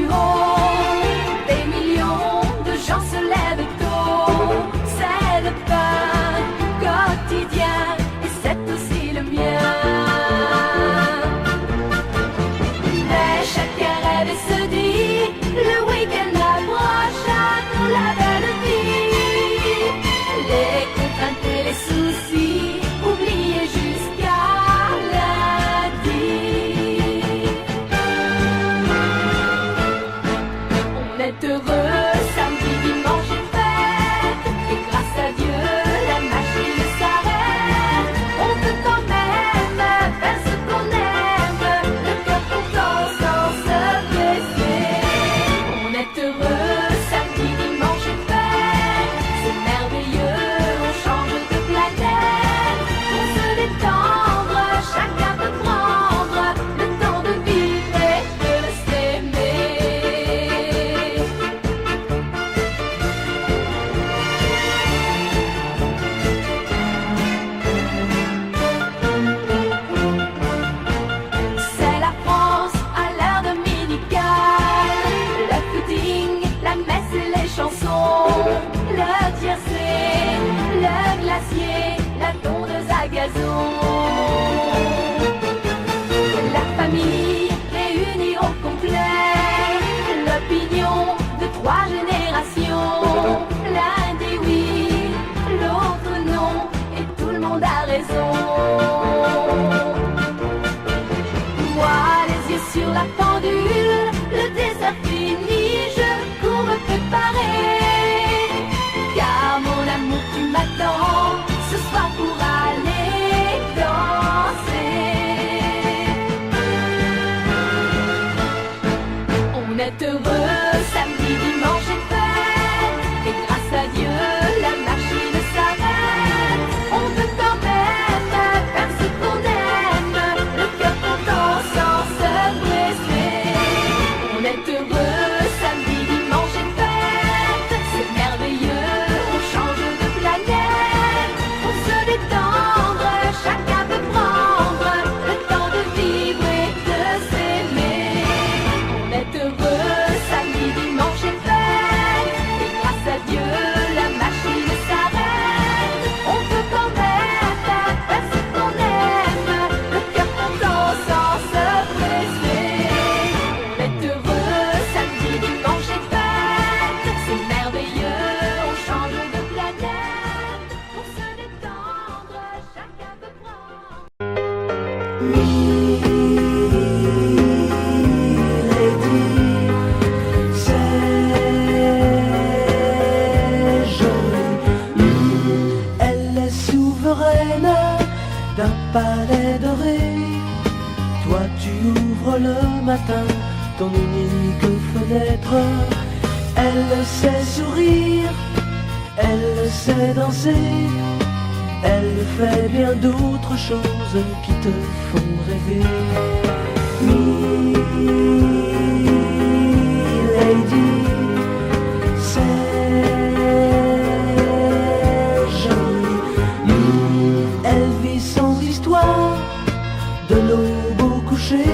plus haut. Des millions de gens se lèvent tôt. C'est le pain quotidien et c'est aussi le mien. Mais chacun rêve et se dit, le week-end approche à nous la belle vie. Les contraintes et les soucis, oubliés jusqu'à lundi. On est heureux, samedi, dimanche et fête. Et grâce à Dieu, la machine s'arrête. On peut quand même faire ce qu'on aime, le cœur content sans se blesser. On est heureux, samedi, dimanche et fête. C'est merveilleux, on change de planète. Pour se détendre, chacun peut prendre le temps de vivre et de s'aimer. C'est la France à l'heure dominicale. Le footing, la messe et les chansons. Le tiercé, le glacier, la tondeuse à gazon. La famille réunie au complet. L'opinion de 3 générations. L'un dit oui, l'autre non. Et tout le monde a raison. Moi, les yeux sur la pendule, le dessert fini, je cours me préparer. Car mon amour, tu m'attends ce soir pour aller danser. On est heureux, samedi, dimanche et fête. Et grâce à Dieu, la machine s'arrête. On peut quand même faire ce qu'on aime, le cœur content sans se blesser. On est heureux, samedi, dimanche et fête. C'est merveilleux, on change de planète. Pour se détendre, chacun peut prendre le temps de vivre et de s'aimer. On est heureux, samedi, dimanche et fête. Et grâce à Dieu, la machine s'arrête. On peut quand même faire ce qu'on aime, le cœur content sans se presser. On est heureux, samedi, dimanche et fête. C'est merveilleux, on change de planète. Pour se détendre, chacun peut prendre. C'est joli. Elle est souveraine d'un palais doré. Toi tu ouvres le matin ton unique fenêtre. Elle sait sourire, elle sait danser. Elle fait bien d'autres choses qui te font rêver. Milady, c'est joli. Elle vit sans histoire de l'aube au coucher.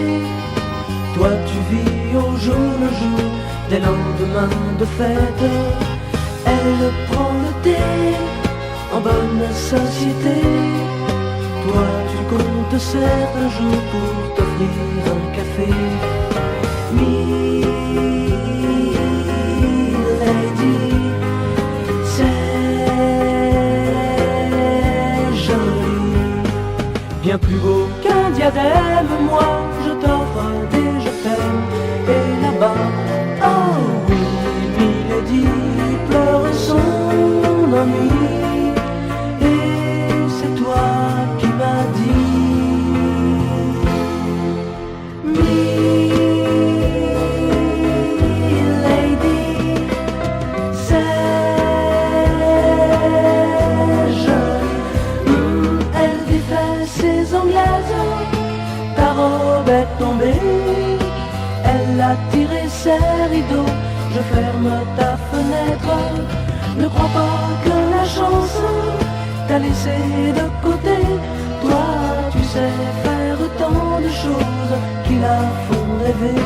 Toi tu vis au jour le jour des lendemains de fête. Elle prend le thé en bonne société. Toi tu comptes certains jours pour t'offrir un café. Milady, c'est joli. Bien plus beau qu'un diadème, moi je t'offre des je t'aime. Et là-bas, oh oui, Milady pleure son ennui. Et c'est toi qui m'as dit, Milady, c'est joli. Elle défait ses anglaises, ta robe est tombée. Elle a tiré ses rideaux, je ferme ta fenêtre. Ne crois pas que la chance t'a laissé de côté. Toi, tu sais faire tant de choses qui la font rêver.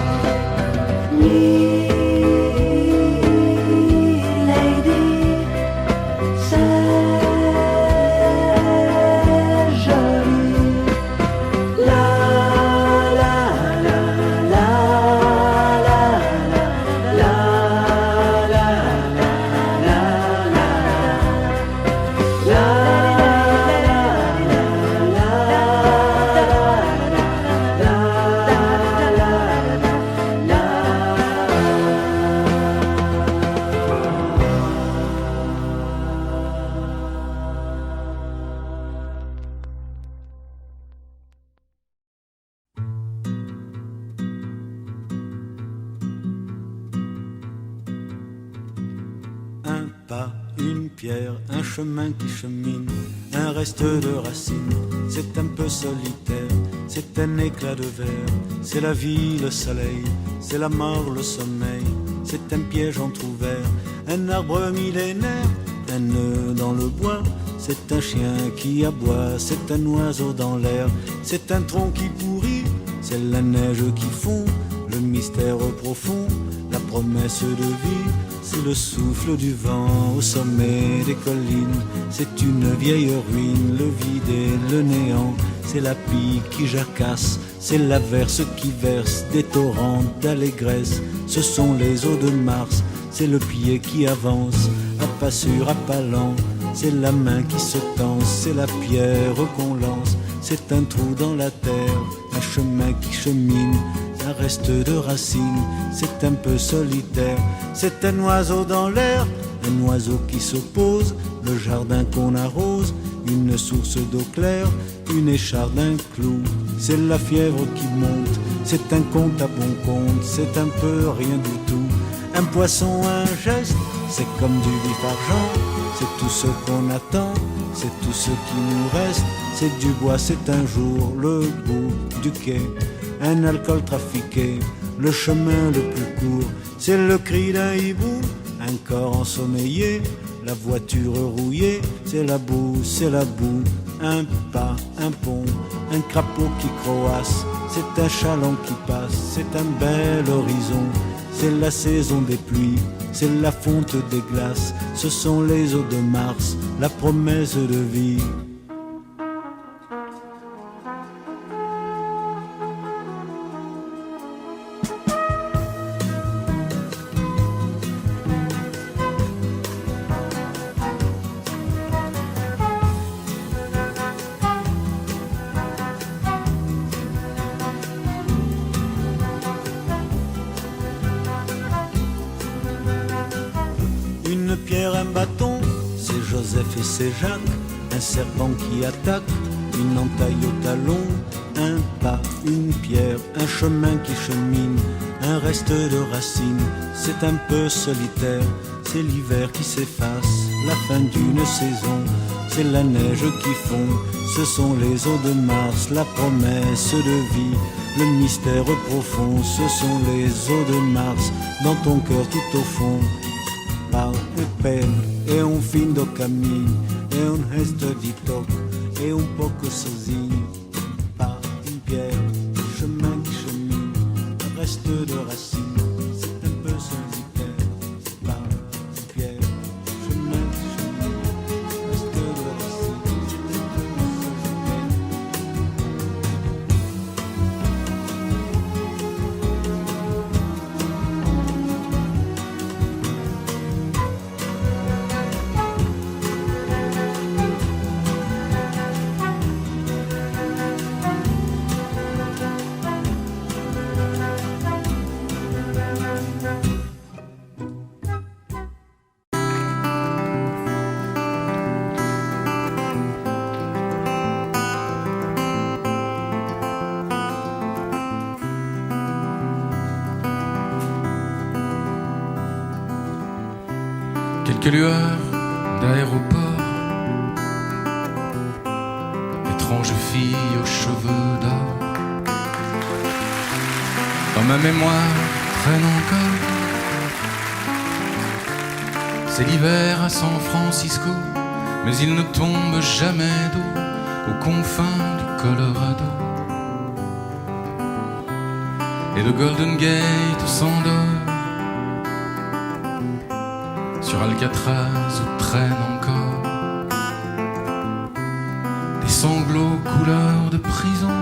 Un chemin qui chemine, un reste de racines. C'est un peu solitaire, c'est un éclat de verre. C'est la vie, le soleil, c'est la mort, le sommeil. C'est un piège entrouvert, un arbre millénaire, un nœud dans le bois. C'est un chien qui aboie, c'est un oiseau dans l'air. C'est un tronc qui pourrit, c'est la neige qui fond. Le mystère profond, la promesse de vie. C'est le souffle du vent au sommet des collines. C'est une vieille ruine, le vide et le néant. C'est la pie qui jacasse, c'est l'averse qui verse des torrents d'allégresse. Ce sont les eaux de Mars, c'est le pied qui avance, à pas sûr, à pas lent. C'est la main qui se tend, c'est la pierre qu'on lance. C'est un trou dans la terre, un chemin qui chemine. Un reste de racines, c'est un peu solitaire. C'est un oiseau dans l'air, un oiseau qui s'oppose. Le jardin qu'on arrose, une source d'eau claire, une écharde, un clou. C'est la fièvre qui monte, c'est un conte à bon compte. C'est un peu rien du tout, un poisson, un geste. C'est comme du vif argent, c'est tout ce qu'on attend. C'est tout ce qui nous reste, c'est du bois, c'est un jour le bout du quai. Un alcool trafiqué, le chemin le plus court, c'est le cri d'un hibou, un corps ensommeillé, la voiture rouillée, c'est la boue, un pas, un pont, un crapaud qui croasse, c'est un chaland qui passe, c'est un bel horizon, c'est la saison des pluies, c'est la fonte des glaces, ce sont les eaux de Mars, la promesse de vie. Une pierre, un bâton, c'est Joseph et c'est Jacques. Un serpent qui attaque, une entaille au talon. Un pas, une pierre, un chemin qui chemine. Un reste de racines, c'est un peu solitaire. C'est l'hiver qui s'efface, la fin d'une saison. C'est la neige qui fond, ce sont les eaux de Mars. La promesse de vie, le mystère profond. Ce sont les eaux de Mars, dans ton cœur tout au fond. Pau e pele é fim do caminho, é resto de toque, é pouco sozinho. Pas une pierre, chemin qui chemine, un reste de racines, c'est un peu solitaire. Pas une pierre, chemin qui chemine, un reste de racines, c'est un peu solitaire. Quelques lueurs d'aéroport, étrange fille aux cheveux d'or. Dans ma mémoire traîne encore, c'est l'hiver à San Francisco, mais il ne tombe jamais d'eau aux confins du Colorado. Et le Golden Gate s'endort sur Alcatraz où traînent encore des sanglots couleur de prison.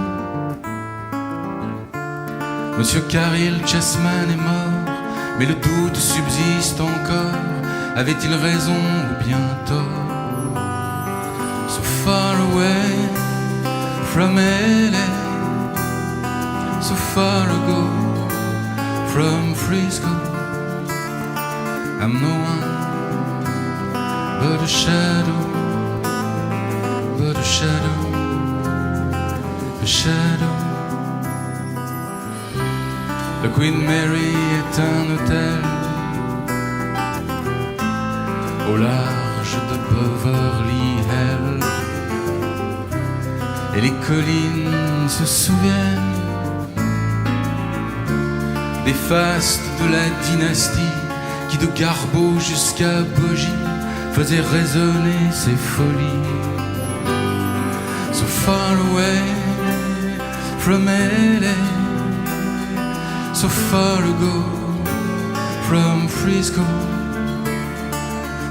Monsieur Caril Chessman est mort, mais le doute subsiste encore. Avait-il raison ou bien tort? So far away from LA, so far ago from Frisco, I'm no one but a shadow, but a shadow, a shadow. Le Queen Mary est un hôtel au large de Beverly Hills, et les collines se souviennent des fastes de la dynastie qui de Garbeau jusqu'à Bogie faisait résonner ses folies. So far away from LA, so far ago from Frisco,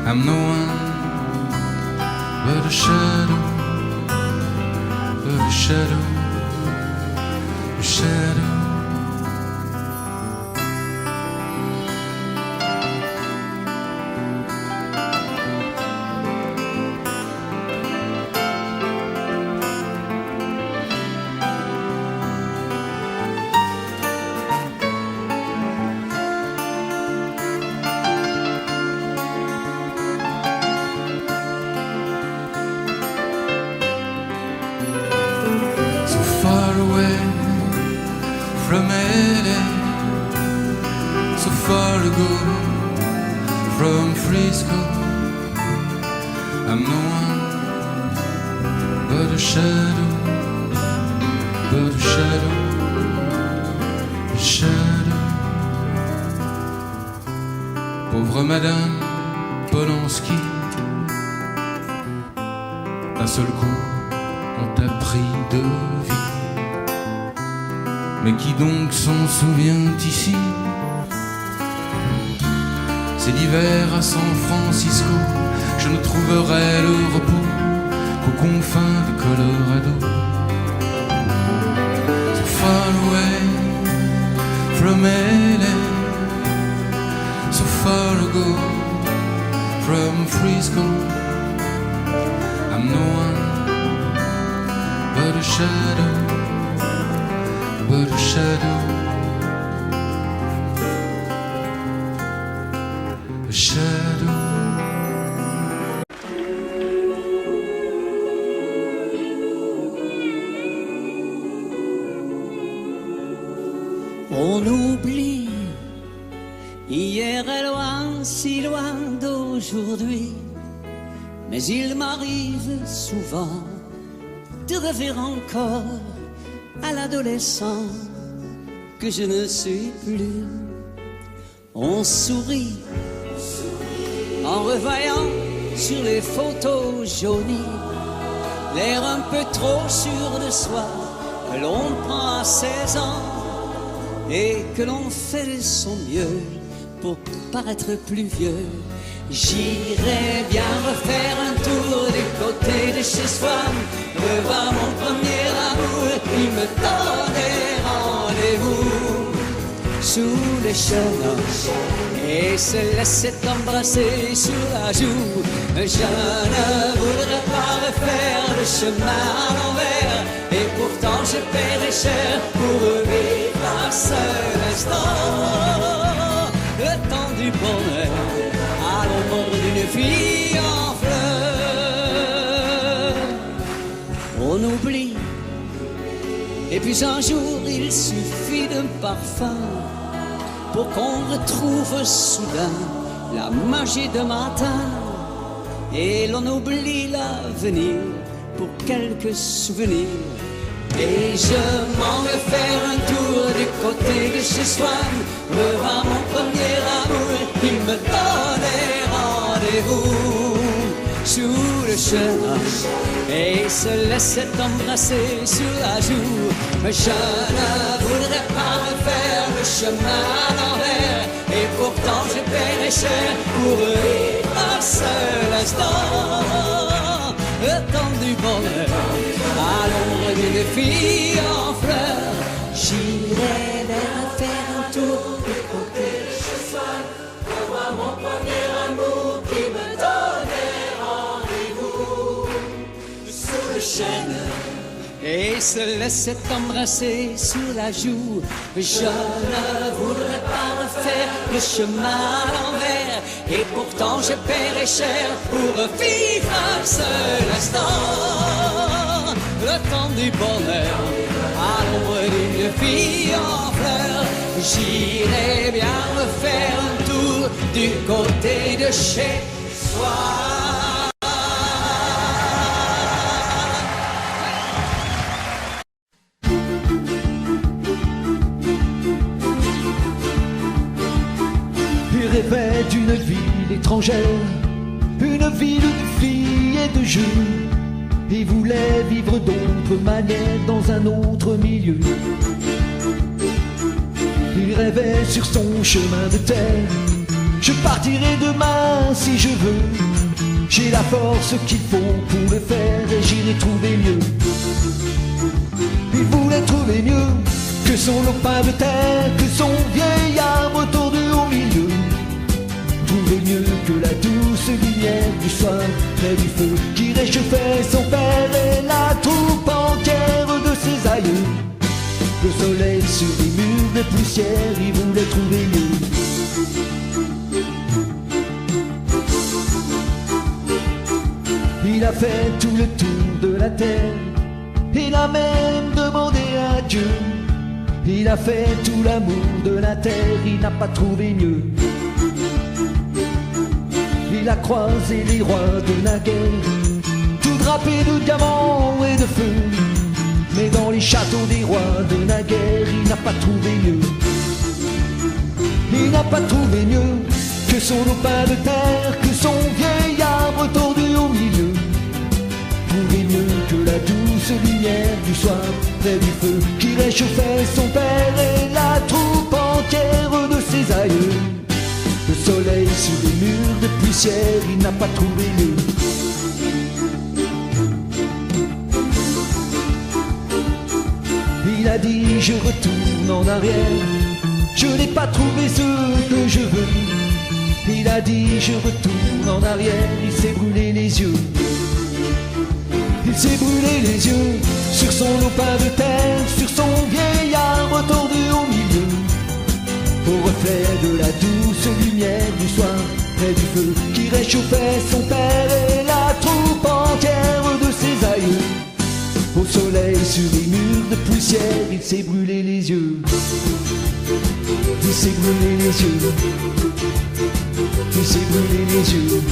I'm no one but a shadow, but a shadow, a shadow. From LA, so far ago from Frisco, I'm no one but a shadow, but a shadow, a shadow. Pauvre Madame Polanski, d'un seul coup on t'a pris de vie. Mais qui donc s'en souvient ici? C'est l'hiver à San Francisco, je ne trouverai le repos qu'aux confins du Colorado. So far away from LA, so far ago from Frisco, I'm no one but a shadow, but a shadow, a shadow. On oublie, hier est loin, si loin d'aujourd'hui, mais il m'arrive souvent de rêver encore à l'adolescent que je ne suis plus. On sourit en revoyant sur les photos jaunies l'air un peu trop sûr de soi que l'on prend à 16 ans et que l'on fait de son mieux pour paraître plus vieux. J'irai bien refaire un tour du côté de chez soi, revoir mon premier amour, il me donnait rendez-vous sous les chemins et se laisser embrasser sur la joue. Je ne voudrais pas refaire le chemin à l'envers, et pourtant je paierai cher pour vivre un seul instant le temps du bonheur à l'ombre d'une fille en fleurs. On oublie, et puis un jour il suffit d'un parfum pour qu'on retrouve soudain la magie de matin, et l'on oublie l'avenir pour quelques souvenirs. Et je m'en vais faire un tour du côté de chez soi, revoir mon premier amour, il me donnait rendez-vous sous le chemin et se laissait embrasser sur la joue. Mais je ne voudrais pas refaire le chemin à l'envers, et pourtant je paierais cher pour eux. un seul instant le temps du bonheur. À l'ombre d'une fille en fleurs, j'irai vers faire un tour du côté chez soi, pour voir mon premier amour qui me donnait rendez-vous sous le chêne et se laissait embrasser sur la joue. Je ne voudrais pas refaire le chemin à l'envers, et pourtant je paierais cher pour vivre un seul instant le temps du bonheur. À l'ombre d'une fille en fleurs, j'irai bien me faire un tour du côté de chez soi. Il rêvait d'une ville étrangère, une ville de filles et de jeux. Il voulait vivre d'autres manières dans un autre milieu. Il rêvait sur son chemin de terre. Je partirai demain si je veux. J'ai la force qu'il faut pour le faire et j'irai trouver mieux. Il voulait trouver mieux que son lopin de terre, que son vieil arbre tordu au milieu. Trouver mieux que la douce lumière du soir près du feu qui réchauffait son père et la troupe entière de ses aïeux. Le soleil sur les murs de poussière, il voulait trouver mieux. Il a fait tout le tour de la terre, il a même demandé à Dieu. Il a fait tout l'amour de la terre, il n'a pas trouvé mieux. Il a croisé les rois de la guerre, tout drapés de diamants et de feu. Mais dans les châteaux des rois de la guerre, il n'a pas trouvé mieux. Il n'a pas trouvé mieux que son lopin de terre, que son vieil arbre tordu au milieu. Trouver mieux que la douce lumière du soir près du feu qui réchauffait son père et la troupe entière de ses aïeux. Le soleil sur les murs de poussière, il n'a pas trouvé mieux. Il a dit je retourne en arrière, je n'ai pas trouvé ce que je veux. Il a dit je retourne en arrière, il s'est brûlé les yeux. Il s'est brûlé les yeux sur son lopin de terre, sur son vieil arbre tordu au milieu. Au reflet de la douce lumière du soir près du feu qui réchauffait son père et la troupe entière de ses aïeux. Au soleil sur les murs de poussière, il s'est brûlé les yeux. Il s'est brûlé les yeux. Il s'est brûlé les yeux.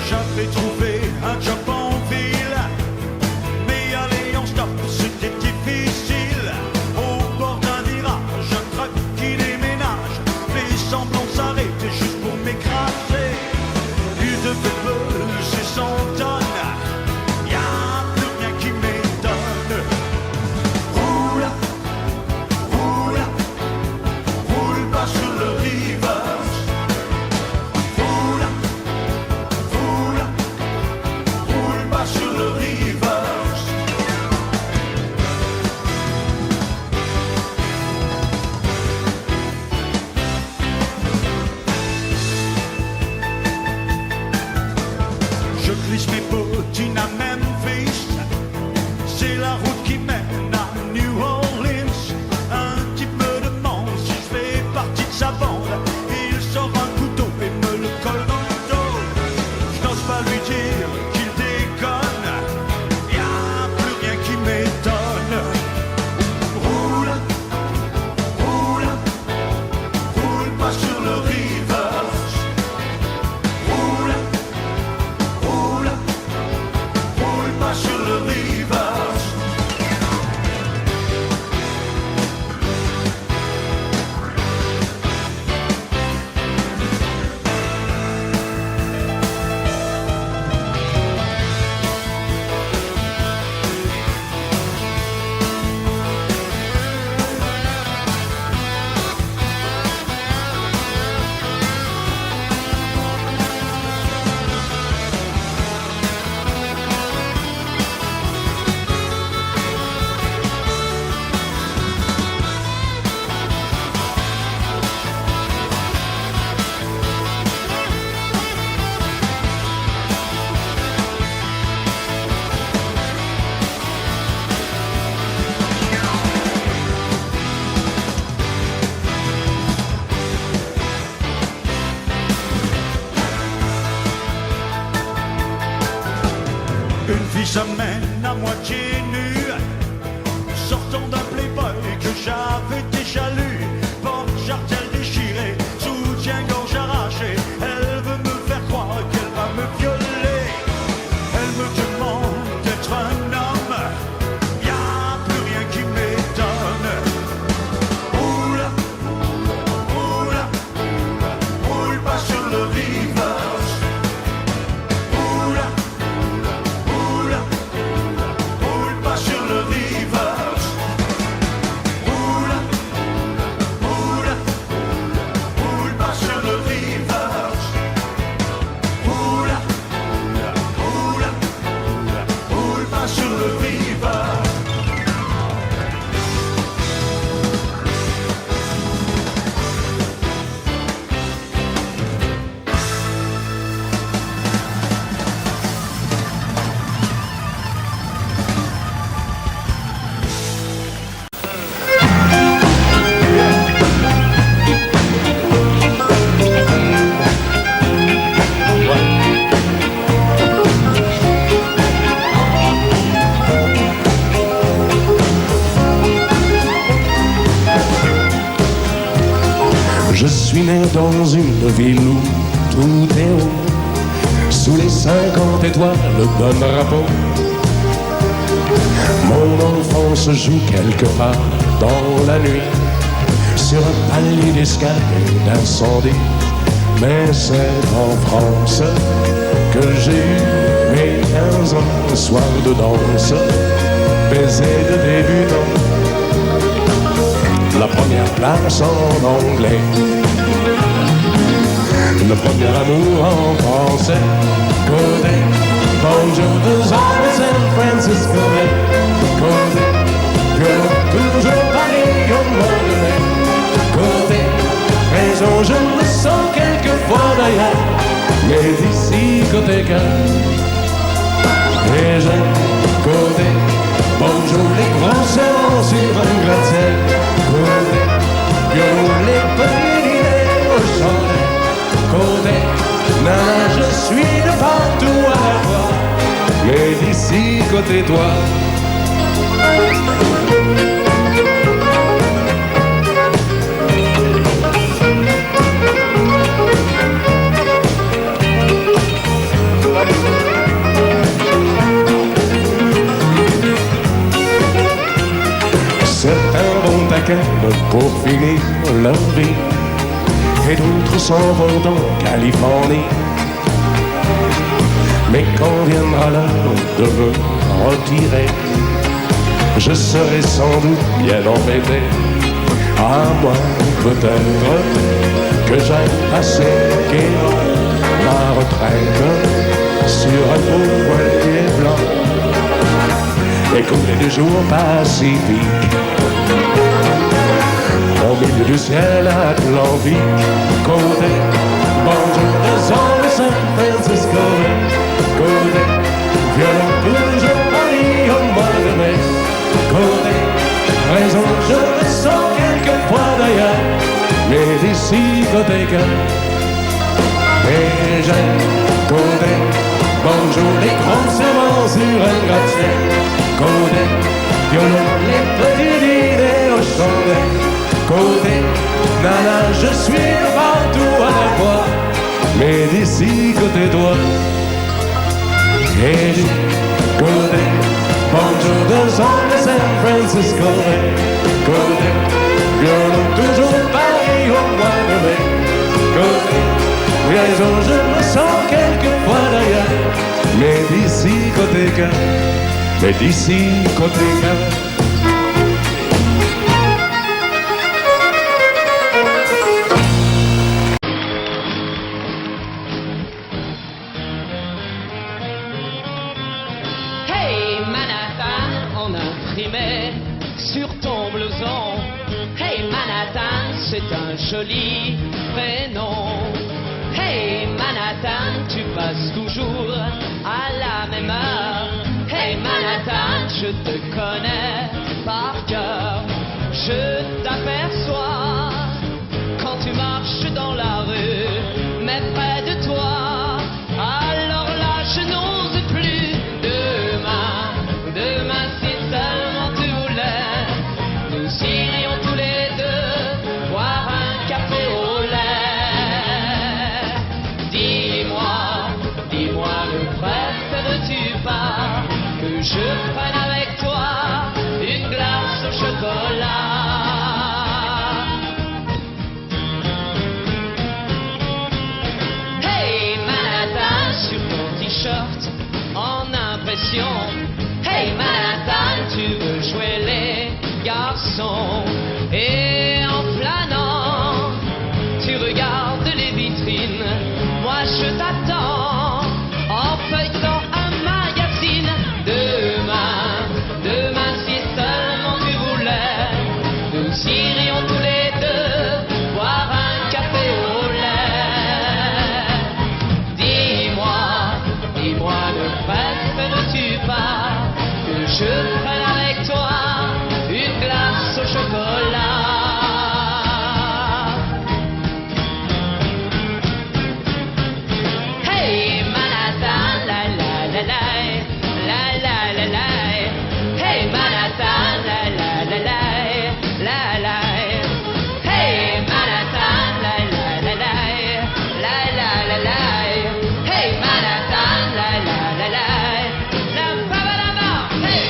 J'avais trouvé un job en ville, mais aller en stop c'était difficile. Au bord d'un amène à moitié nu, sortant d'un playboy que j'avais déjà lu. Porte jartelle déchirée, soutien-gorge arraché. Elle veut me faire croire qu'elle va me violer. Elle me demande d'être un homme, y'a plus rien qui m'étonne. Roule, roule, roule pas sur le rivage. Roule, roule, roule pas sur le rivage. Roule, roule, roule pas sur le rivage. Roule, roule, roule pas sur le rivage. Je suis né dans une ville où tout est haut, sous les 50 étoiles d'un drapeau. Mon enfance se joue quelque part dans la nuit, sur un palier d'escalier d'incendie. Mais c'est en France que j'ai eu mes 15 ans, soir de danse, baiser de débutant, la première place en anglais, le premier amour en français. Côté, bonjour de San Francisco, côté, que toujours Paris au mois de mai. Côté, raison, je me sens quelquefois d'ailleurs, mais d'ici côté cœur. Et j'aime côté, bonjour les grands serments sur un gratte-ciel. Côté, violon les petits dîners au chandelle. Côté, nana, je suis de partout à la fois, mais d'ici côté toi. Certains vont à Cannes pour finir leur vie, et d'autres s'en vont en Californie. Mais quand viendra l'heure de me retirer, je serai sans doute bien embêté. À moi peut-être que j'aille passer ma retraite sur un beau voilier blanc et couler du jour pacifique au milieu du ciel atlantique. Côté, bonjour de San Francisco. Côté, violon toujours Paris au mois de mai. Côté, raison, je me sens quelquefois d'ailleurs, mais d'ici côté cœur. Et j'aime côté, bonjour les grands serments sur un gratte-ciel. Côté, violon les petits dîners au chandelle. Côté, nana, je suis partout à la fois, mais d'ici côté toi. Et du côté, bonjour de San Francisco. Côté, violon toujours Paris au mois de mai. Côté, raison, je me sens quelquefois d'ailleurs, mais d'ici côté cœur, mais d'ici côté cœur. Sur ton blouson, hey Manhattan, c'est un joli prénom. Hey Manhattan, tu passes toujours à la même heure. Hey Manhattan, je te connais par cœur. Je t'aperçois quand tu marches dans la rue, mais près de toi, alors là je n'ose plus demain. petit garçon. Et en planant, tu regardes les vitrines. Moi je t'attends en feuilletant un magazine. Demain si seulement tu voulais, nous irions tous les deux boire un café au lait. Dis-moi, ne préfères-tu pas que je prenne avec toi une glace au chocolat? Hey Manhattan, la la la la, la la la la. Hey Manhattan, la la la la, la la. Hey Manhattan, la la la la, la la la la. Hey Manhattan, la la la la, la ba ba la ba. Hey.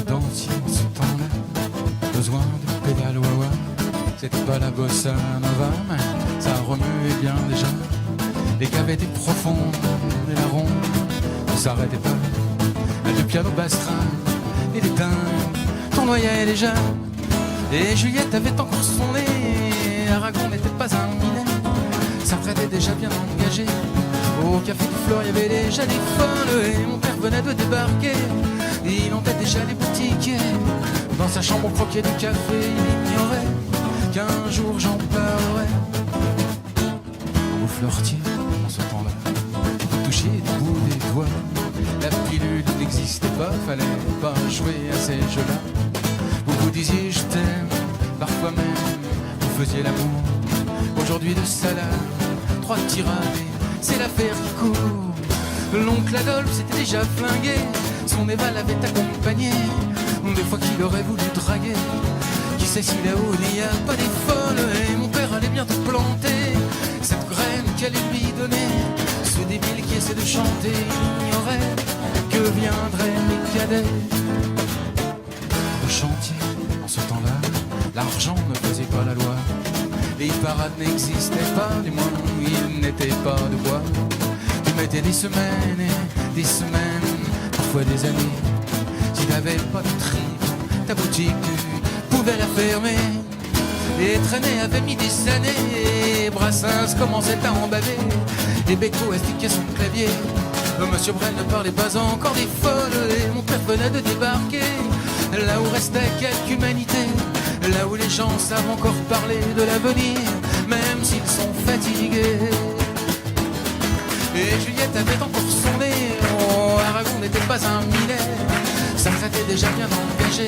Danser en ce temps-là, besoin de pédale wah-wah. C'était pas la bossa nova, mais ça remuait bien déjà. Les caves étaient profondes et la ronde ne s'arrêtait pas. Le piano bassera et les timbres tournoyaient déjà. Et Juliette avait encore son nez, Aragon n'était pas un minet. Ça prêtait déjà bien engagé. Au café du Flore, il y avait déjà des folles. Et mon père venait de débarquer. Il entendait déjà les boutiques. Dans sa chambre, on croquait du café. Il ignorait qu'un jour j'en parlerai. Au Fleuretier, en ce temps-là, toucher du bout des doigts. La pilule n'existait pas, fallait pas jouer à ces jeux-là. Vous vous disiez je t'aime, parfois même vous faisiez l'amour. Aujourd'hui de salade, 3 tirades, c'est l'affaire qui court. L'oncle Adolphe s'était déjà flingué, son Eva l'avait accompagné. Des fois qu'il aurait voulu draguer, qui sait si là-haut il n'y a pas des folles. Et mon père allait bientôt planter cette graine qu'elle lui donnait. Ce débile qui essaie de chanter ignorait que viendraient mes cadets. Au chantier, en ce temps-là, l'argent ne faisait pas la loi. Les parades n'existaient pas, du moins il n'était pas de bois. Tu mettais des semaines et des semaines, parfois des années. Si t'avais pas de trip, ta boutique tu pouvais la fermer. Et Traîné avait mis des années, et Brassens commençait à en baver. Et Beko astiquait son clavier. Monsieur Brel ne parlait pas encore des folles, et mon père venait de débarquer. Là où restait quelque humanité, là où les gens savent encore parler de l'avenir, même s'ils sont fatigués. Et Juliette avait encore son nez, oh, Aragon n'était pas un minet. Ça traitait déjà bien engagé.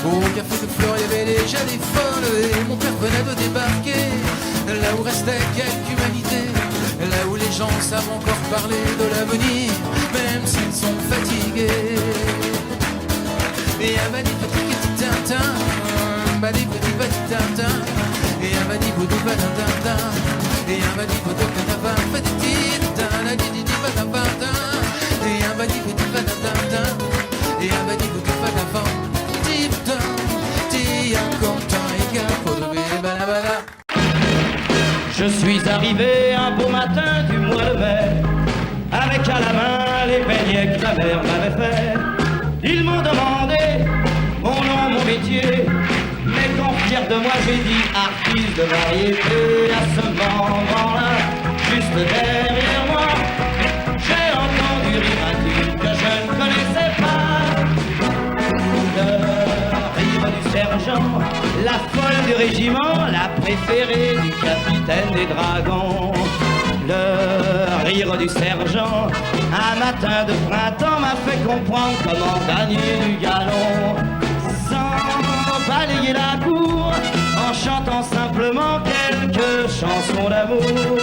Au café de Flore, il y avait déjà des folles, et mon père venait de débarquer. Là où restait quelque humanité, là où les gens savent encore parler de l'avenir, même s'ils sont fatigués. Et un badi petit tintin, un badi petit tintin, et un badi boudou badin, et un badi boudou badin, petit tintin, la di badin, et un badi petit badin, et un badi boudou badin, petit tintin, ti un content et capo de balabala. Je suis arrivé un beau matin du mois de mai, avec à la main les beignets que la mère m'avait fait. Ils m'ont demandé mon nom, mon métier, mais quand fier de moi j'ai dit artiste de variété. À ce moment-là, juste derrière moi, j'ai entendu rire un type que je ne connaissais pas. Le rire du sergent, la folle du régiment, la préférée du capitaine des dragons. Le rire du sergent, un matin de printemps, m'a fait comprendre comment gagner du galon. Sans balayer la cour, en chantant simplement quelques chansons d'amour.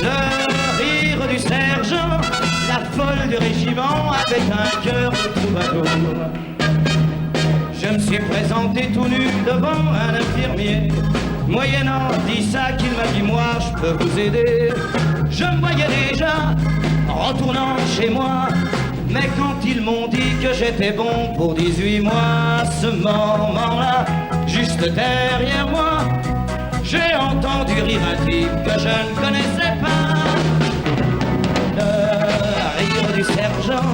Le rire du sergent, la folle du régiment, avec un cœur de troubadour. Je me suis présenté tout nu devant un infirmier. Moyennant 10 sacs, il m'a dit moi je peux vous aider. Je me voyais déjà retournant chez moi, Mais quand ils m'ont dit que j'étais bon pour 18 mois, à ce moment-là, juste derrière moi, j'ai entendu rire un type que je ne connaissais pas. Le rire du sergent,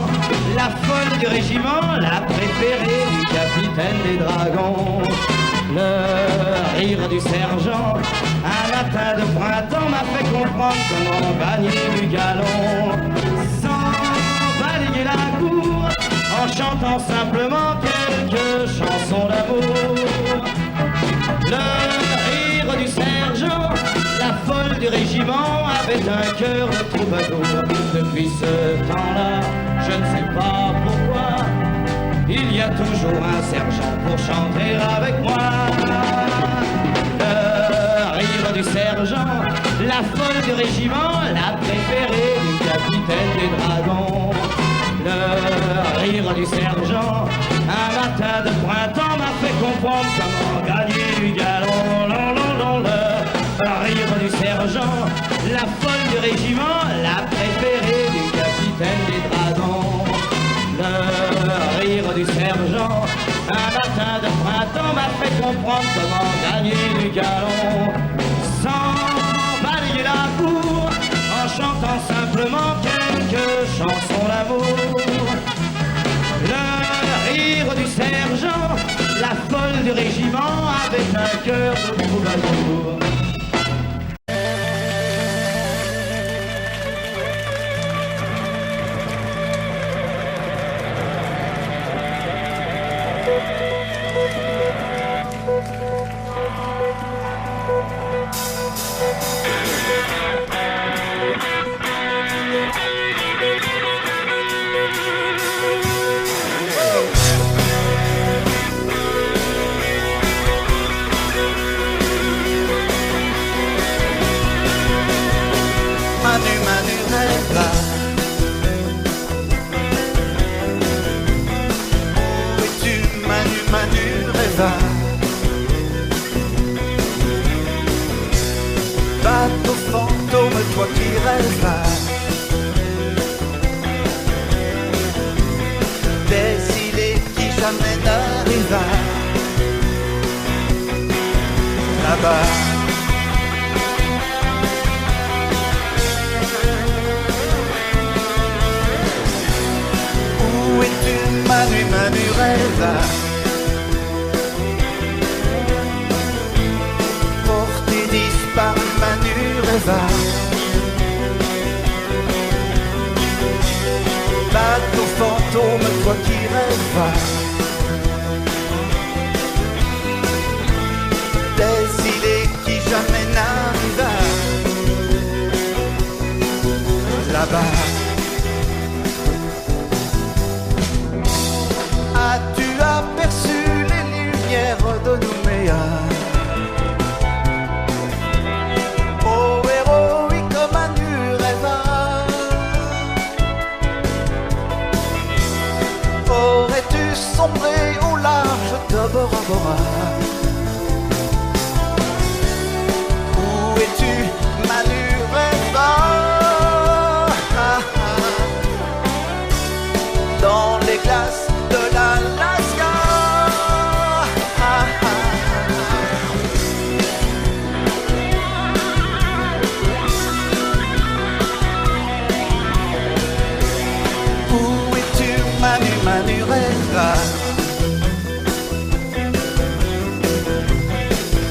la folle du régiment, la préférée du capitaine des dragons. Le rire du sergent, un matin de printemps m'a fait comprendre comment gagner du galon. Sans balayer la cour, en chantant simplement quelques chansons d'amour. Le rire du sergent, la folle du régiment avait un cœur de troubadour. Depuis ce temps-là, je ne sais pas pourquoi, il y a toujours un sergent pour chanter avec moi. Le rire du sergent, la folle du régiment, la préférée du capitaine des dragons. Le rire du sergent, un matin de printemps m'a fait comprendre comment gagner du galon. Non, non, non, le rire du sergent, la folle du régiment, la préférée du capitaine des dragons. Le rire du sergent, un matin de printemps m'a fait comprendre comment gagner du galon. Sans balayer la cour, en chantant simplement quelques chansons d'amour. Le rire du sergent, la folle du régiment, avec un cœur de troubadour. Bateau fantôme, toi qui rêves, des îles qui jamais n'arrivent là-bas. Où es-tu, Manu, rêve? Disparu, Manu, rêva. Bateau fantôme, toi qui rêves, des îles qui jamais n'arrivent là-bas. As-tu aperçu les lumières de Nouméa? Aurais-tu sombré au large de Bora Bora? Où es-tu, Manu, rêva? Dans les glaces de l'Alaska. Où es-tu, Manu, rêva?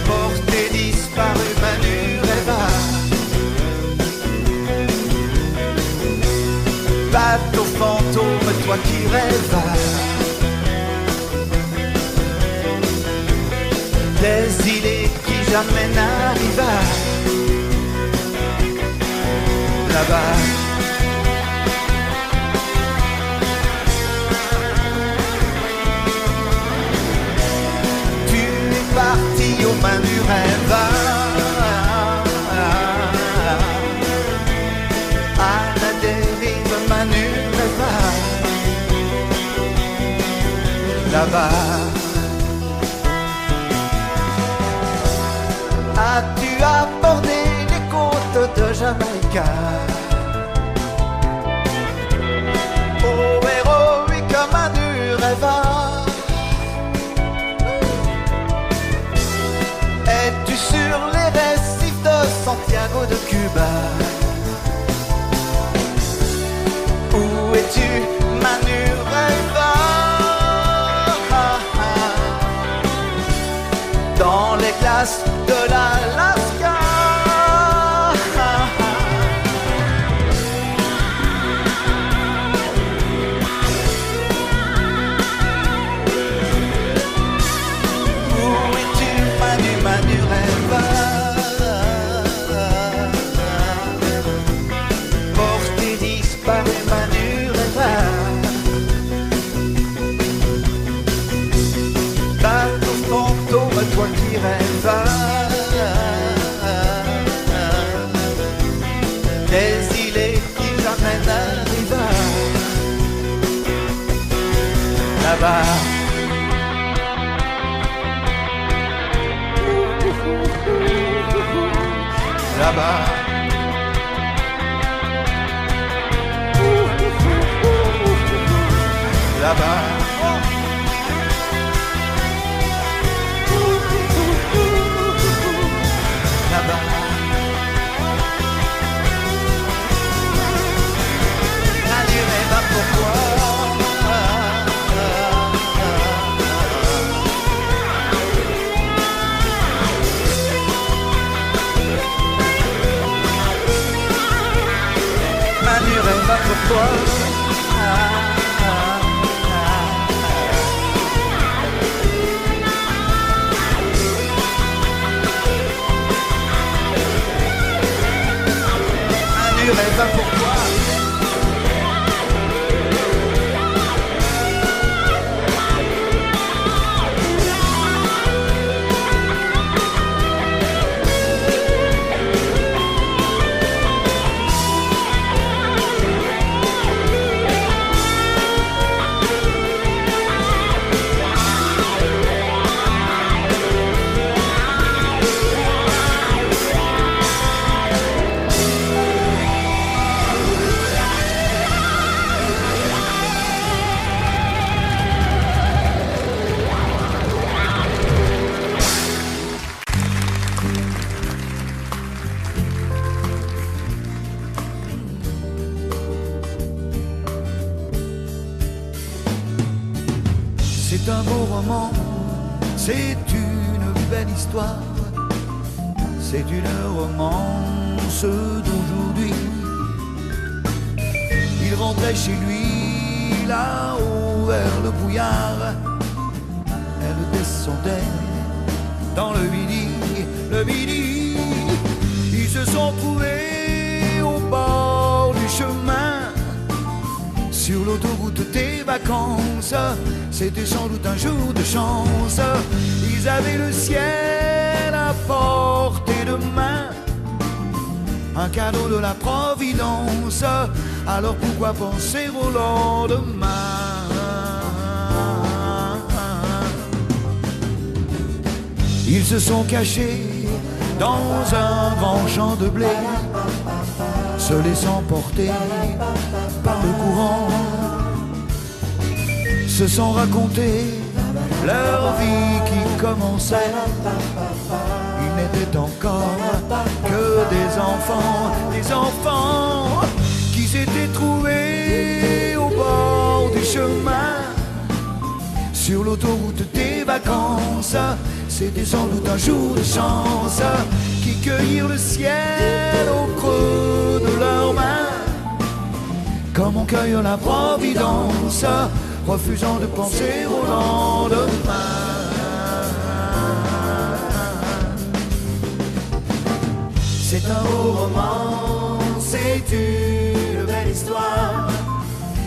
Porté disparu, Manu, rêva. Bateau fantôme, toi qui rêves, des îles qui jamais n'arrivent là-bas. Parti aux mains du rêve, à la dérive, Manu, rêve, là-bas. As-tu abordé les côtes de Jamaïque? Oh, rêveur. Es-tu sur les récifs de Santiago de Cuba? Où es-tu, Manu rêveur? Dans les glaces de l'Alaska. Où es-tu, Manu, Manu rêveur? Porté disparu, Manu rêveur. Bateau fantôme, toi qui rêves. Des îlets qui t'amènent à rivage. Là-bas. Là-bas. Là-bas. Là-bas. Manu rêve pourquoi? Manu rêve pourquoi? Manu rêve pourquoi? C'est un beau roman, c'est une belle histoire, c'est une romance d'aujourd'hui. Il rentrait chez lui là-haut vers le brouillard, elle descendait dans le midi, le midi. Ils se sont trouvés au bord du chemin, sur l'autoroute des vacances. C'était sans doute un jour de chance. Ils avaient le ciel à portée de main, un cadeau de la Providence. Alors pourquoi penser au lendemain? Ils se sont cachés dans un grand champ de blé, se laissant porter par le courant, se sont racontés leur vie qui commençait. Ils n'étaient encore que des enfants qui s'étaient trouvés au bord du chemin, sur l'autoroute des vacances. C'était sans doute un jour de chance, qui cueillirent le ciel au creux de leurs mains, comme on cueille la Providence, refusant de penser au lendemain. C'est un beau roman, c'est une belle histoire,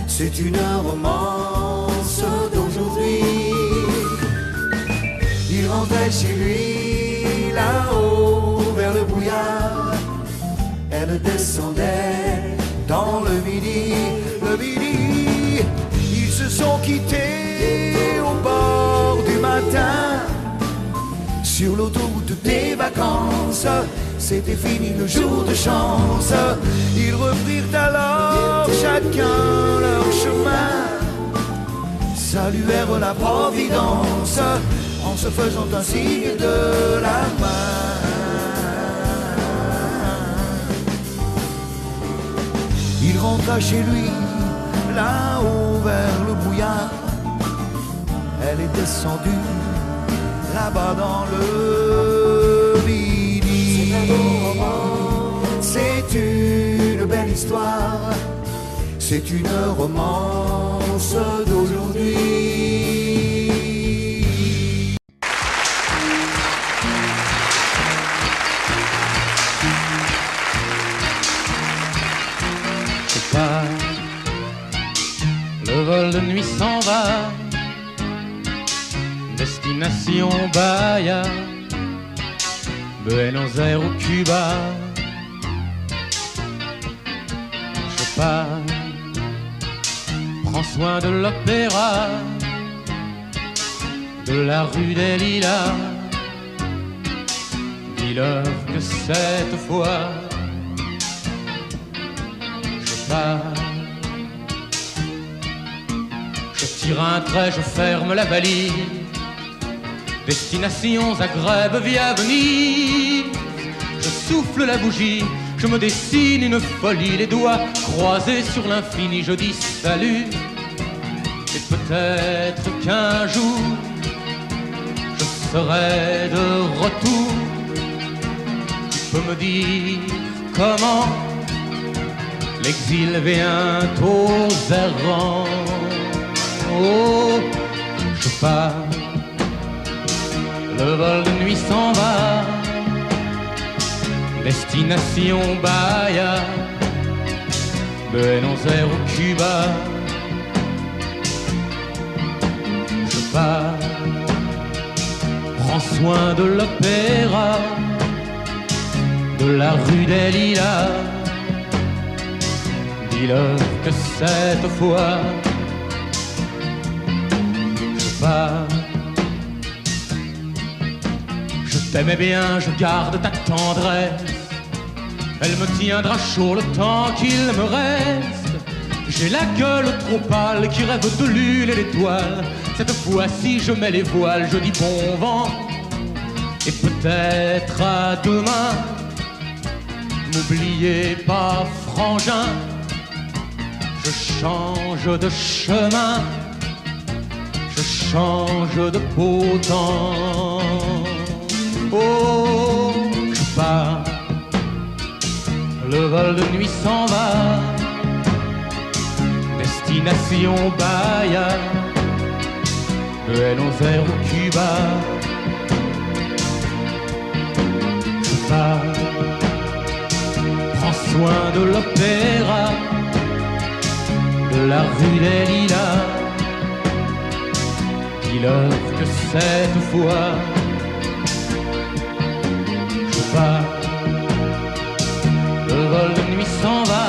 c'est une romance d'aujourd'hui. Il rentrait chez lui là-haut vers le brouillard, elle descendait dans le midi, le midi. Ils se sont quittés au bord du matin, sur l'autoroute des vacances. C'était fini le jour de chance. Ils reprirent alors chacun leur chemin, saluèrent la Providence en se faisant un signe de la main. Il rentra chez lui, là-haut vers le brouillard. Elle est descendue, là-bas dans le midi. C'est une belle histoire, c'est une romance d'aujourd'hui. Le vol de nuit s'en va, destination Bahia, Buenos Aires ou Cuba. Je pars, prends soin de l'opéra, de la rue des Lilas. Dis-leur que cette fois je pars. Je tire un trait, je ferme la valise. Destination Zagreb via Venise. Je souffle la bougie, je me dessine une folie. Les doigts croisés sur l'infini, je dis salut. Et peut-être qu'un jour je serai de retour. Tu peux me dire comment l'exil vient aux errants. Oh, je pars, le vol de nuit s'en va, destination Bahia, Buenos Aires ou Cuba. Je pars, prends soin de l'opéra, de la rue des Lilas. Dis-leur que cette fois je t'aimais bien, je garde ta tendresse. Elle me tiendra chaud le temps qu'il me reste. J'ai la gueule trop pâle qui rêve de l'huile et l'étoile. Cette fois-ci je mets les voiles, je dis bon vent. Et peut-être à demain. M'oubliez pas frangin, je change de chemin. Je change de beau temps. Oh, je pars, le vol de nuit s'en va, destination Bahia, Buenos Aires ou Cuba. Je pars, prends soin de l'opéra, de la rue des Lilas. Dis-leur que cette fois je pars, le vol de nuit s'en va,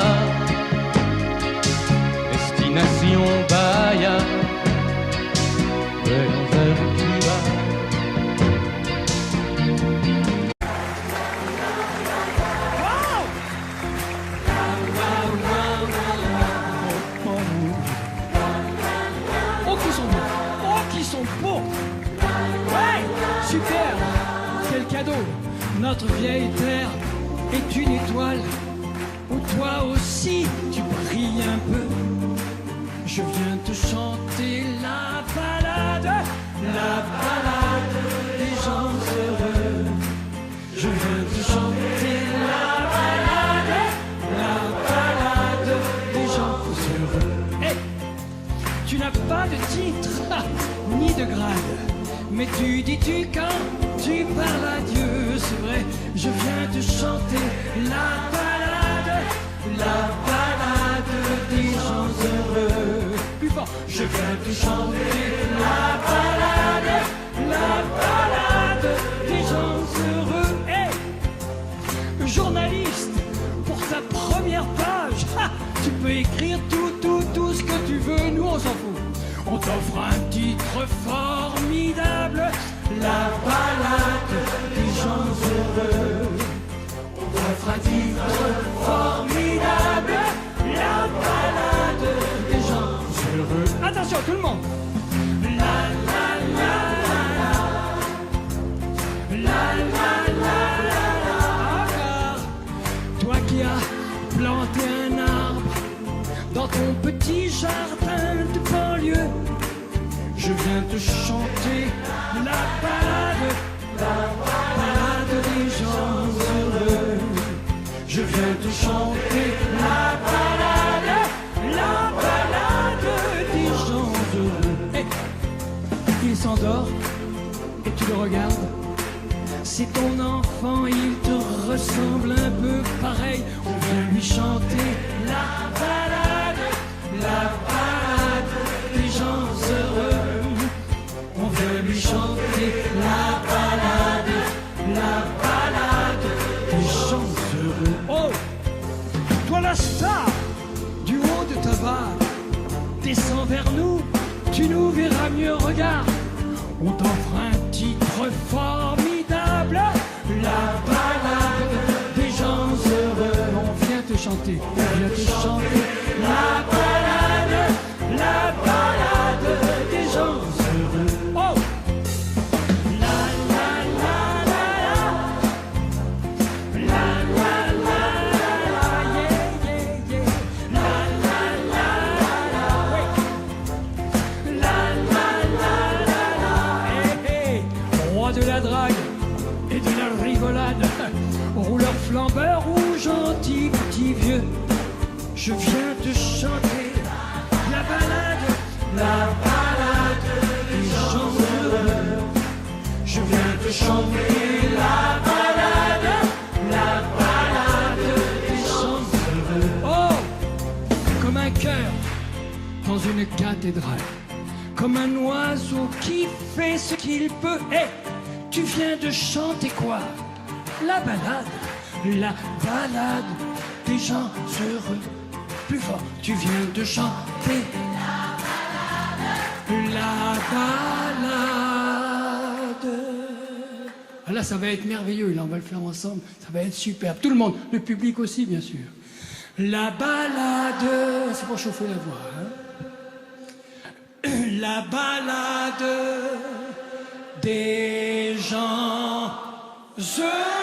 destination Bahia, Buenos Aires ou Cuba. Super, quel cadeau. Notre vieille terre est une étoile où toi aussi tu brilles un peu. Je viens te chanter la balade des gens heureux. Je viens te chanter la balade des gens heureux. Hey, tu n'as pas de titre ni de grade. Mais tu dis-tu quand tu parles à Dieu, c'est vrai, je viens te chanter la balade des gens heureux. Plus fort, je viens te chanter la balade des gens heureux. Hey, journaliste, pour ta première page, tu peux écrire tout ce que tu veux, nous on s'en fout. On t'offre un titre formidable, la balade des gens heureux. On t'offre un titre formidable, la balade des gens heureux. Attention tout le monde, Je viens te chanter la balade des gens heureux. Je viens te chanter la balade des gens heureux. Hey, il s'endort et tu le regardes. C'est ton enfant, il te ressemble un peu pareil. On vient lui chanter la balade des gens heureux. On vient lui chanter la balade des gens heureux. Oh, toi la star, du haut de ta vague, descends vers nous, tu nous verras mieux. Regarde, on t'offre un titre formidable, la balade des gens heureux. On vient te chanter, la balade des gens heureux. Oh, la la la la la, la la la la, yeah yeah yeah, la la la la, ouais, la la la la, hey hey, roi de la drague et de la rigolade, rouleur flambeur ou gentil petit vieux, je viens te chanter la balade des gens heureux. Je viens te chanter la balade des gens heureux. Oh, comme un cœur dans une cathédrale, comme un oiseau qui fait ce qu'il peut. Hey, tu viens de chanter quoi? La balade des gens heureux. Plus fort, tu viens de chanter la balade. Ah là, ça va être merveilleux, là, on va le faire ensemble, ça va être superbe. Tout le monde, le public aussi, bien sûr. La balade, c'est pour chauffer la voix, hein. La balade des gens heureux.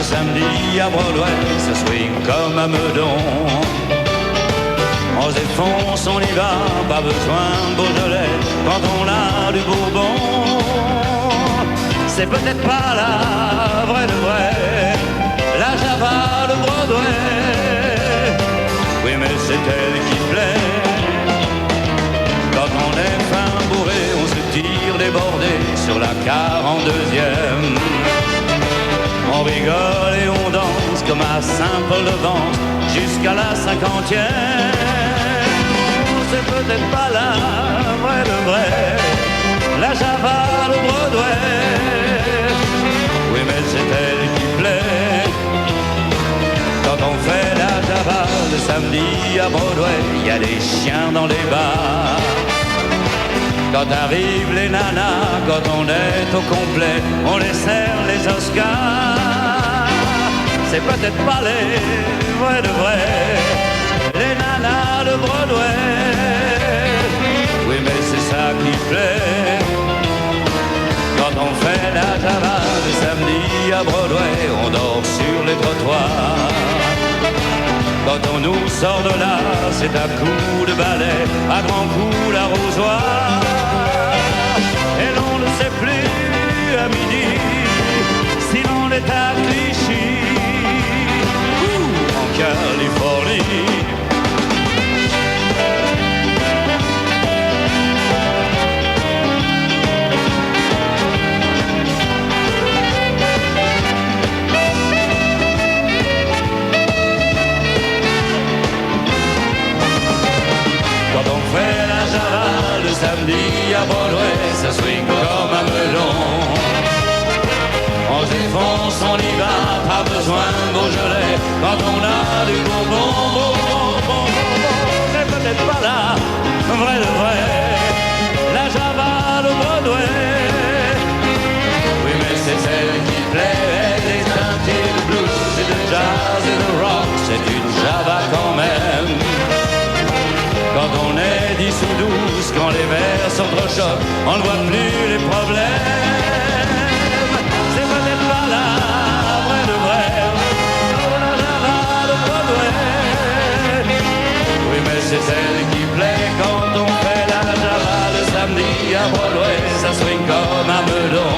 Samedi à Broadway, ça swing comme à Meudon. On se défonce, on y va, pas besoin de Beaujolais quand on a du Bourbon. C'est peut-être pas la vraie de vraie, la Java de Broadway. Oui, mais c'est elle qui plaît. Quand on est fin bourré, on se tire débordé sur la 42e. On rigole et on danse comme à Saint-Paul-de-Vence jusqu'à la 50e. C'est peut-être pas la vraie de vraie, la Java de Broadway. Oui, mais c'est elle qui plaît. Quand on fait la Java le samedi à Broadway, il y a des chiens dans les bars. Quand arrivent les nanas, quand on est au complet, on les sert les Oscars. C'est peut-être pas les vrais de vrais, les nanas de Broadway. Oui, mais c'est ça qui plaît. Quand on fait la Java le samedi à Broadway, on dort sur les trottoirs. Quand on nous sort de là, c'est à coups de balai, à grands coups d'arrosoir. Et l'on ne sait plus à midi si l'on est à Clichy ou en Californie. samedi à Broadway, ça swing comme un melon. On se défonce, on y va, pas besoin de Beaujolais. Quand on a du bonbon, c'est peut-être pas là, vrai de vrai, la Java de Broadway. Oui, mais c'est celle qui plaît, des teintés de blues et de jazz et de rock, c'est une Java quand même. Quand on est 10 ou 12, quand les vers sont trop chocs, on ne voit plus les problèmes. C'est peut-être pas là, vrai de vrai, la Java de Broadway. Oui, mais c'est celle qui plaît quand on fait la Java le samedi à Broadway, ça swing comme un melon.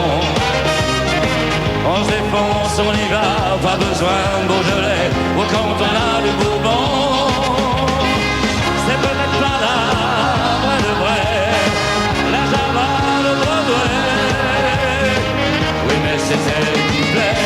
On se défonce, on y va, pas besoin de Beaujolais, ou quand on a le Bourbon. C'est peut-être pas là, vrai de vrai, la Java de Broadway. Oui, mais c'est celle qui plaît.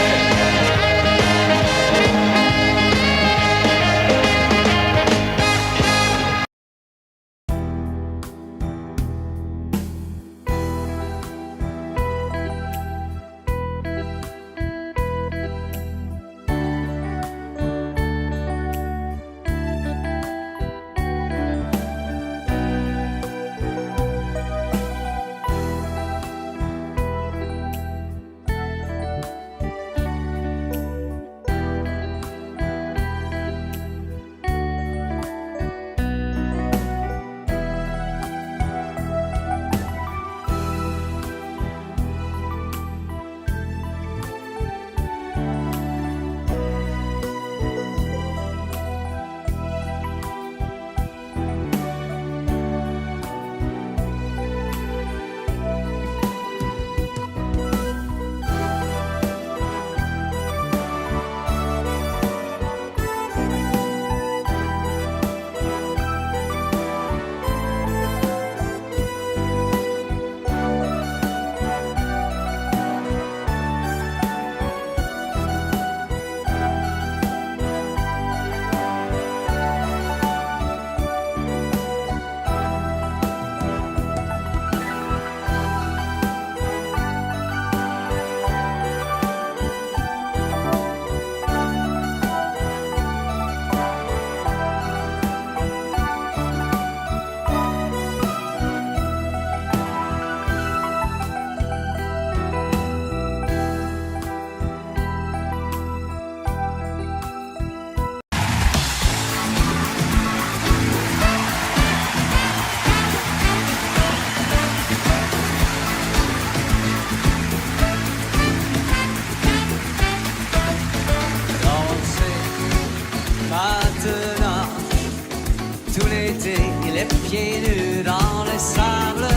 Les pieds nus dans les sables,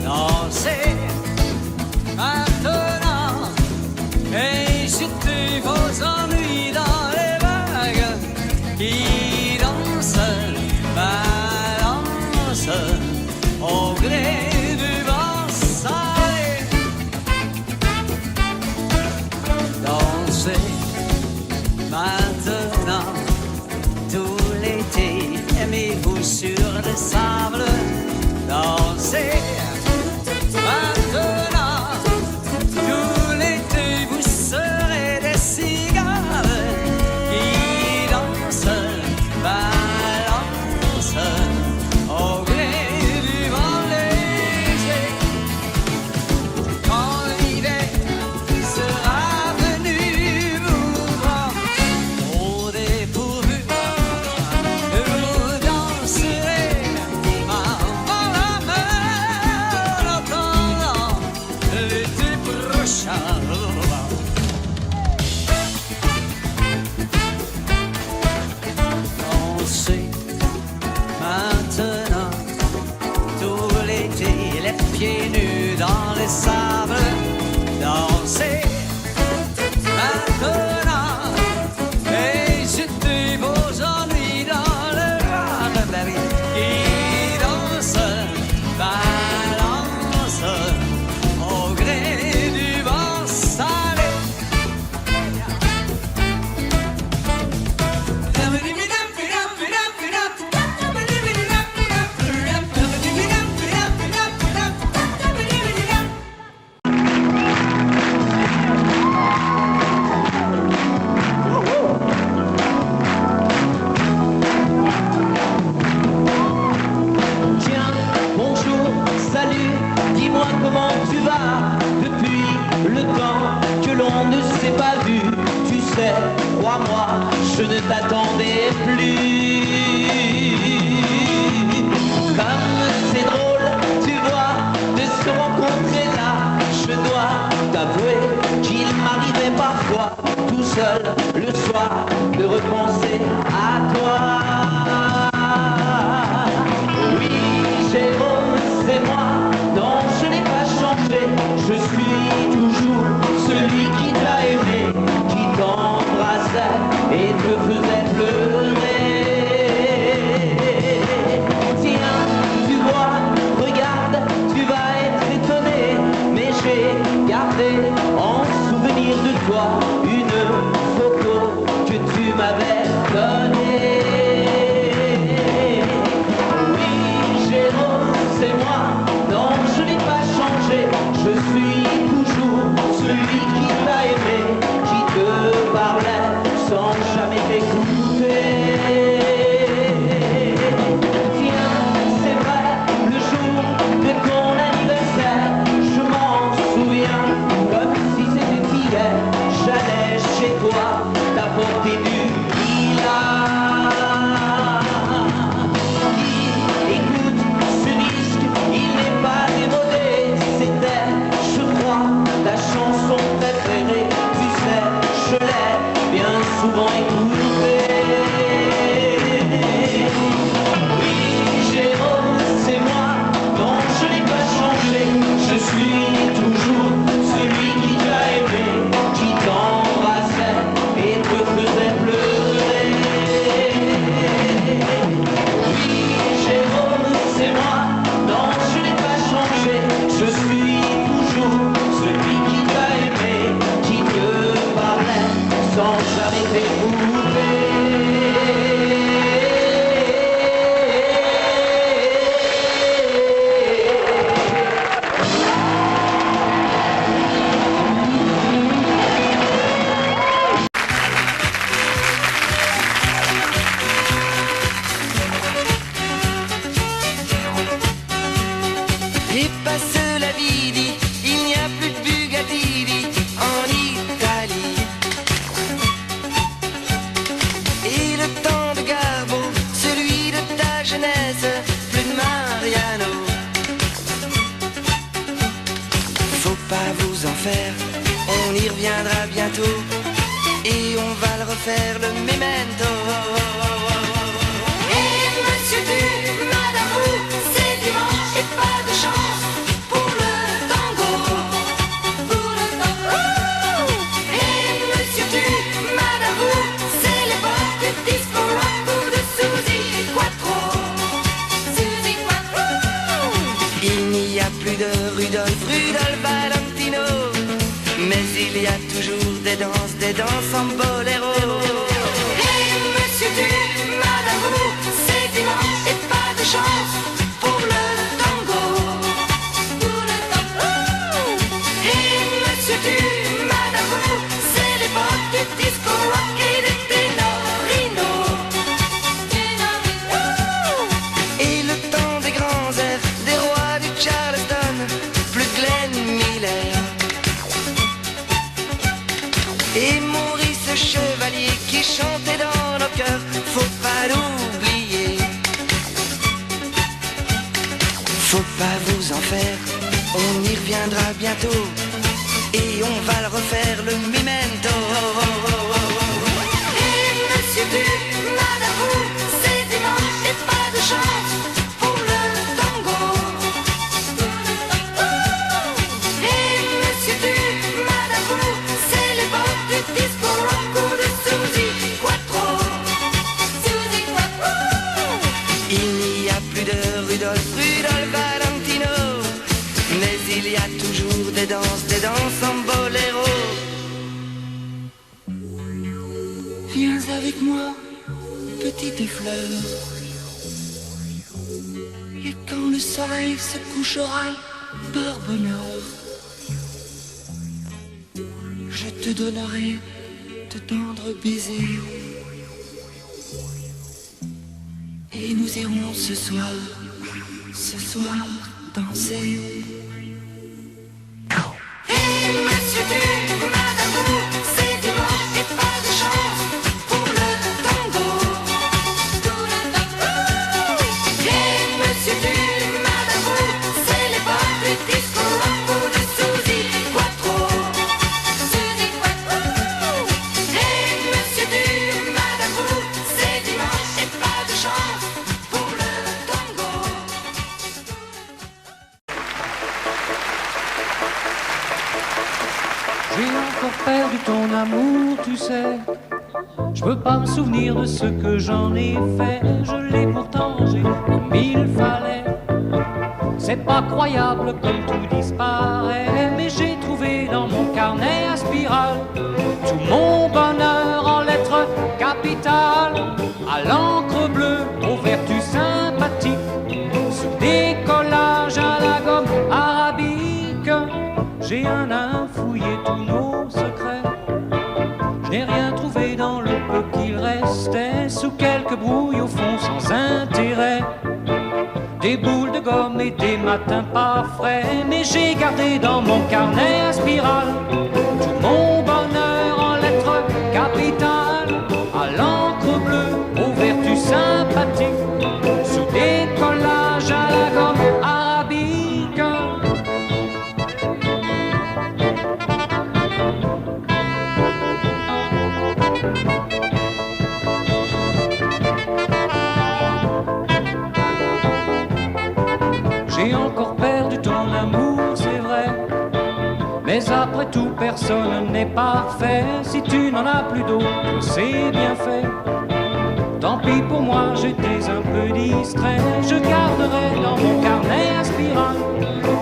danser maintenant et jeter vos ennuis dans les vagues qui dansent, balancent au gré du vent salé. Danser maintenant tout l'été. Aimez-vous sur le sable, dansez maintenant. Tout l'été vous serez des cigales qui dansent, balancent au gré du vent léger. Quand l'hiver sera venu vous prendre au dépourvu, maintenant, tout l'été, les pieds nus dans les sables, dansez maintenant et jetez vos ennuis dans le noir, baby, qui danse, balance au gré du vent salé. comment tu vas depuis le temps que l'on ne s'est pas vu. Tu sais, crois-moi, je ne t'attendais plus. Comme c'est drôle, tu vois, de se rencontrer là. Je dois t'avouer qu'il m'arrivait parfois, tout seul, le soir, de repenser à toi. Oui, Jérôme, c'est moi, non, je n'ai pas changé. Je suis toujours celui qui t'a aimé, qui t'embrassait et te faisait pleurer. Tiens, tu vois, regarde, tu vas être étonné, mais j'ai gardé en souvenir de toi une photo que tu m'avais donnée. Oui, Jérôme, c'est moi, non, je n'ai pas changé, je suis toujours celui qui t'a aimé, qui te parlait sans jamais t'écouter. Tiens, c'est vrai, le jour de ton anniversaire, je m'en souviens comme si c'était hier. J'allais chez toi t'apporter du lilas. Écoute, ce disque, il n'est pas démodé. C'était, je crois, ta chanson préférée. Tu sais, je l'ai bien souvent écoutée. Oui, Jérôme, c'est moi, non, je n'ai pas changé. Je suis toujours celui qui t'a aimé, qui t'embrassait et te faisait pleurer. Oui, Jérôme, c'est moi, non, je n'ai pas changé. Je suis toujours celui qui t'a aimé, qui te parlait sans jamais t'écouter. Et passe la vie, dit, il n'y a plus de Bugatti, dit, en Italie. Et le temps de Garbo, celui de ta jeunesse, plus de Mariano. Faut pas vous en faire, on y reviendra bientôt, et on va le refaire, le memento. Et monsieur du madame Roux, c'est dimanche et pas de chance pour le tango. Pour le tango. Et monsieur du madame Roux, c'est l'époque du disco rock ou de Suzy Quattro. Suzy Quattro. Il n'y a plus de Rudolph Valentino, mais il y a toujours des danses en boléro. Et monsieur du madame Roux, c'est dimanche et pas de chance pour le tango. Pour le tango. Et monsieur du madame Roux, c'est l'époque du disco rock et des ténorinos. Et le temps des grands airs, des rois du Charleston, plus Glenn Miller. Et Maurice Chevalier qui chantait dans nos cœurs, faut pas l'oublier. Faut pas vous en faire, on y reviendra bientôt, et on va le refaire, le memento. Et monsieur du madame Roux, c'est dimanche et pas de chance pour le tango. Et monsieur du madame Roux, c'est l'époque du disco rock ou de Suzy Quattro. Suzy Quattro. Il n'y a plus de Rudolph Valentino, mais il y a toujours des danses en boléro. Viens avec moi, petite fleur, et quand le soleil se couchera par bonheur, je te donnerai de tendres baisers. Et nous irons ce soir danser. monsieur tu, madame vous, c'est dimanche et pas de chance pour le tango. Tout le tango. Et monsieur tu, madame vous, c'est l'époque du disco un coup de Suzy Quattro. Suzy Quattro. Et monsieur tu, madame vous, c'est dimanche et pas de chance pour le tango. J'ai encore perdu ton amour, tu sais. Je peux pas me souvenir de ce que j'en ai fait. Je l'ai pourtant rangé comme il fallait. C'est pas croyable comme tout disparaît. Mais j'ai trouvé dans mon carnet à spirale tout mon bonheur en lettres capitales, à l'encre bleue, aux vertus sympathiques, sous des collages à la gomme arabique. J'ai un à fouiller tous nos secrets. Je n'ai rien trouvé dans le peu qu'il restait, sous quelques brouilles au fond sans intérêt. Des boules de gomme et des matins pas frais. Mais j'ai gardé dans mon carnet à spirale tout mon bonheur en lettres capitales, à l'encre bleue, aux vertus sympathiques, sous des collages à la gomme arabique. J'ai encore perdu ton amour, c'est vrai. Mais après tout, personne n'est parfait. Si tu n'en as plus d'autres, c'est bien fait. Tant pis pour moi, j'étais un peu distrait. Je garderai dans mon carnet à spirale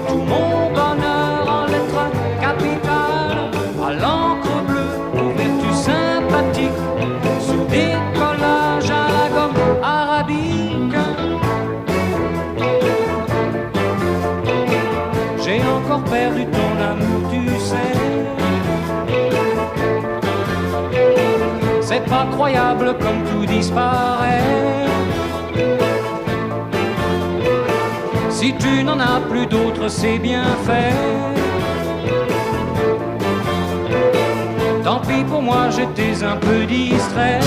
tout mon bonheur en lettres capitales, à l'encre bleue, aux vertus sympathiques, sous des collages à la gomme arabique. J'ai encore perdu ton amour, tu sais. C'est pas croyable comme tout disparaît. Si tu n'en as plus d'autres, c'est bien fait. Tant pis pour moi, j'étais un peu distrait.